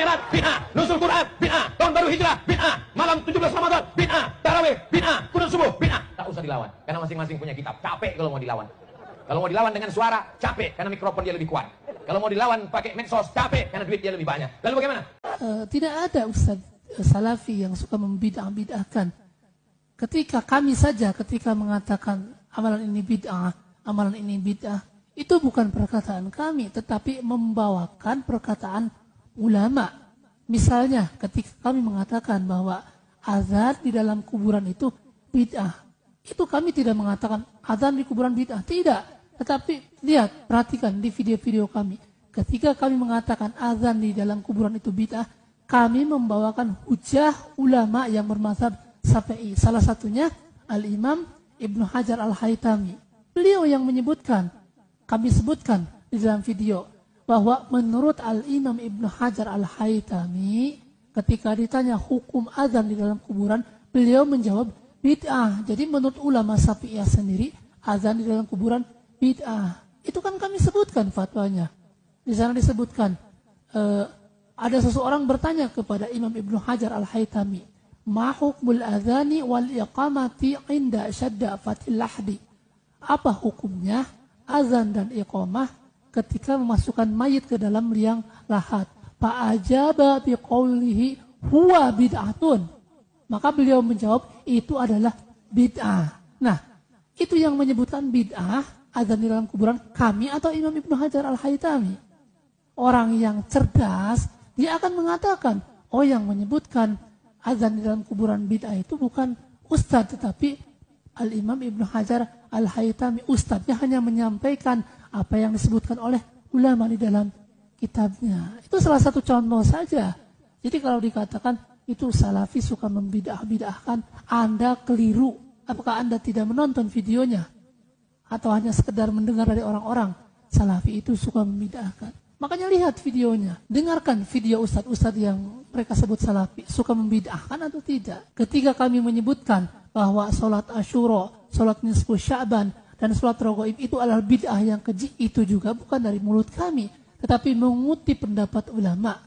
Mi'raj, bid'ah. Nuzul Quran, bid'ah. Tahun baru hijrah, bid'ah. Malam 17 Ramadan, bid'ah. Tarawih, bid'ah. Kunut subuh, bid'ah. Tak usah dilawan, karena masing-masing punya kitab. Capek kalau mau dilawan. Kalau mau dilawan dengan suara, capek, karena mikrofon dia lebih kuat. Kalau mau dilawan pakai medsos, capek, karena duit dia lebih banyak. Lalu bagaimana? Tidak ada Ustaz Salafi yang suka membid'ah-bid'ahkan. Ketika kami saja ketika mengatakan amalan ini bid'ah, amalan ini bid'ah, itu bukan perkataan kami, tetapi membawakan perkataan ulama. Misalnya ketika kami mengatakan bahwa azan di dalam kuburan itu bid'ah, itu kami tidak mengatakan azan di kuburan bid'ah, tidak. Tetapi lihat, perhatikan di video-video kami. Ketika kami mengatakan azan di dalam kuburan itu bid'ah, kami membawakan hujah ulama yang bermazhab Syafi'i. Salah satunya Al-Imam Ibnu Hajar Al-Haytami. Beliau yang menyebutkan, kami sebutkan di dalam video, bahwa menurut Al-Imam Ibnu Hajar Al-Haytami, ketika ditanya hukum azan di dalam kuburan, beliau menjawab bid'ah. Jadi menurut ulama Syafi'iyah sendiri, azan di dalam kuburan bid'ah. Itu kan kami sebutkan fatwanya. Di sana disebutkan, ada seseorang bertanya kepada Imam Ibnu Hajar Al-Haytami, ma hukmul adhani wal iqamati inda syadda fatil lahdi. Apa hukumnya azan dan iqamah ketika memasukkan mayit ke dalam liang lahat? Fa'ajaba biqaulihi huwa bid'atun. Maka beliau menjawab, itu adalah bid'ah. Nah, itu yang menyebutkan bid'ah, azan di dalam kuburan, kami atau Imam Ibnu Hajar Al-Haytami? Orang yang cerdas, dia akan mengatakan, oh yang menyebutkan azan di dalam kuburan bid'ah itu bukan ustadz, tetapi Al-Imam Ibnu Hajar Al-Haytami. Ustadznya hanya menyampaikan apa yang disebutkan oleh ulama di dalam kitabnya. Itu salah satu contoh saja. Jadi kalau dikatakan itu Salafi suka membidah-bidahkan, Anda keliru. Apakah Anda tidak menonton videonya? Atau hanya sekedar mendengar dari orang-orang? Salafi itu suka membidahkan. Makanya lihat videonya, dengarkan video ustadz-ustadz yang mereka sebut Salafi, suka membid'ahkan atau tidak. Ketika kami menyebutkan bahwa sholat Asyura, sholat nisfu Sya'ban, dan sholat Raghaib itu adalah bid'ah yang keji, itu juga bukan dari mulut kami, tetapi mengutip pendapat ulama.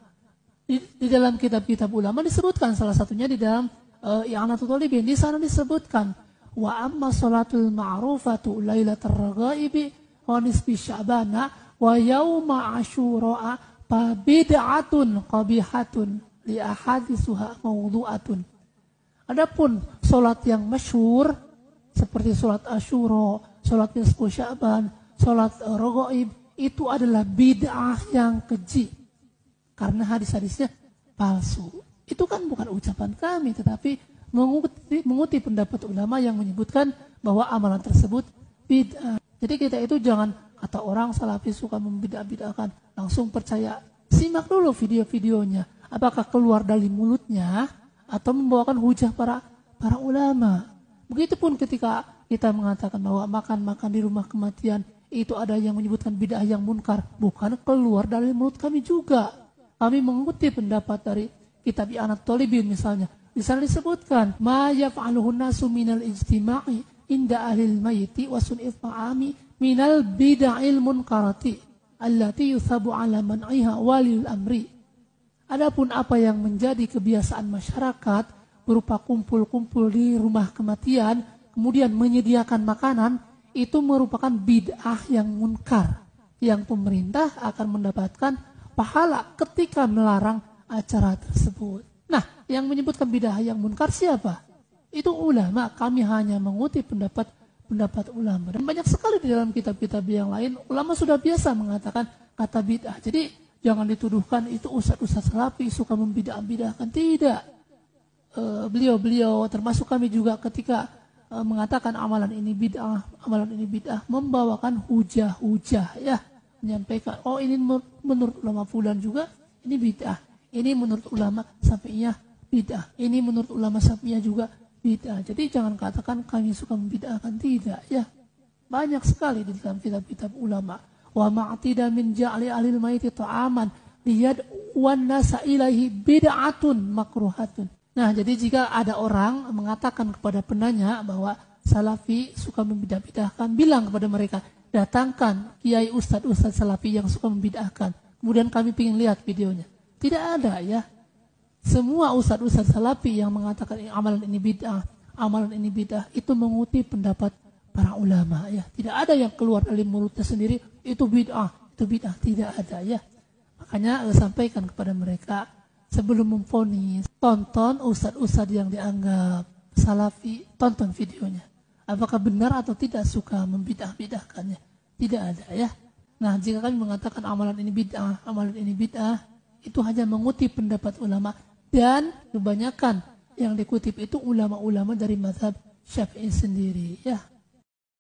Di dalam kitab-kitab ulama disebutkan, salah satunya di dalam I'anatul Talibin, di sana disebutkan, wa amma sholatul ma'rufatu lailatul Raghaibi wa nisfi Sya'bana wa yauma asyura'a fa bid'atun qabihatun li ahaditsuha mawdu'atun. Adapun salat yang masyhur seperti salat Asyura, salat nisfu Sya'ban, salat Raghaib itu adalah bid'ah yang keji karena hadis-hadisnya palsu. Itu kan bukan ucapan kami, tetapi mengutip pendapat ulama yang menyebutkan bahwa amalan tersebut bid'ah. Jadi kita itu jangan, kata orang Salafi suka membidah-bidahkan, langsung percaya. Simak dulu video-videonya. Apakah keluar dari mulutnya atau membawakan hujah para ulama. Begitupun ketika kita mengatakan bahwa makan-makan di rumah kematian itu ada yang menyebutkan bid'ah yang munkar, bukan keluar dari mulut kami juga. Kami mengutip pendapat dari kitab I'anatul Talibin misalnya. Di sana disebutkan, ma yaf'aluhu nasu minal ijtima'i inda ahlil mayyiti wa sun'if ta'ami minal bid'il munkarati allati yuthabu ala man'iha walil amri. Adapun apa yang menjadi kebiasaan masyarakat berupa kumpul-kumpul di rumah kematian kemudian menyediakan makanan, itu merupakan bid'ah yang munkar yang pemerintah akan mendapatkan pahala ketika melarang acara tersebut. Nah, yang menyebutkan bid'ah yang munkar siapa? Itu ulama. Kami hanya mengutip pendapat ulama. Dan banyak sekali di dalam kitab-kitab yang lain, ulama sudah biasa mengatakan kata bid'ah. Jadi jangan dituduhkan itu ustadz-ustadz Salafi suka membidah-bidahkan. Tidak. Beliau-beliau termasuk kami juga ketika mengatakan amalan ini bid'ah, membawakan hujah-hujah ya. Menyampaikan, oh ini menurut ulama fulan juga, ini bid'ah. Ini menurut ulama Syafi'iyah bid'ah. Ini menurut ulama Syafi'iyah juga bid'ah. Jadi jangan katakan kami suka membid'ahkan, tidak ya. Banyak sekali di dalam kitab-kitab ulama. Wa ma'tida min ja'li alil maiti ta'aman liyad wan nasa ilaihi bid'atun makruhatun. Nah, jadi jika ada orang mengatakan kepada penanya bahwa Salafi suka membidah-bidahkan, bilang kepada mereka, datangkan kiai ustadz Salafi yang suka membidahkan. Kemudian kami ingin lihat videonya. Tidak ada ya. Semua ustadz-ustadz salafi yang mengatakan amalan ini bid'ah, itu mengutip pendapat para ulama ya. Tidak ada yang keluar dari mulutnya sendiri itu bid'ah, tidak ada ya. Makanya sampaikan kepada mereka sebelum memvonis, tonton ustadz-ustadz yang dianggap salafi, tonton videonya. Apakah benar atau tidak suka membidah-bidahkannya? Tidak ada ya. Nah, jika kami mengatakan amalan ini bid'ah, itu hanya mengutip pendapat ulama. Dan kebanyakan yang dikutip itu ulama-ulama dari mazhab Syafi'i sendiri. Ya,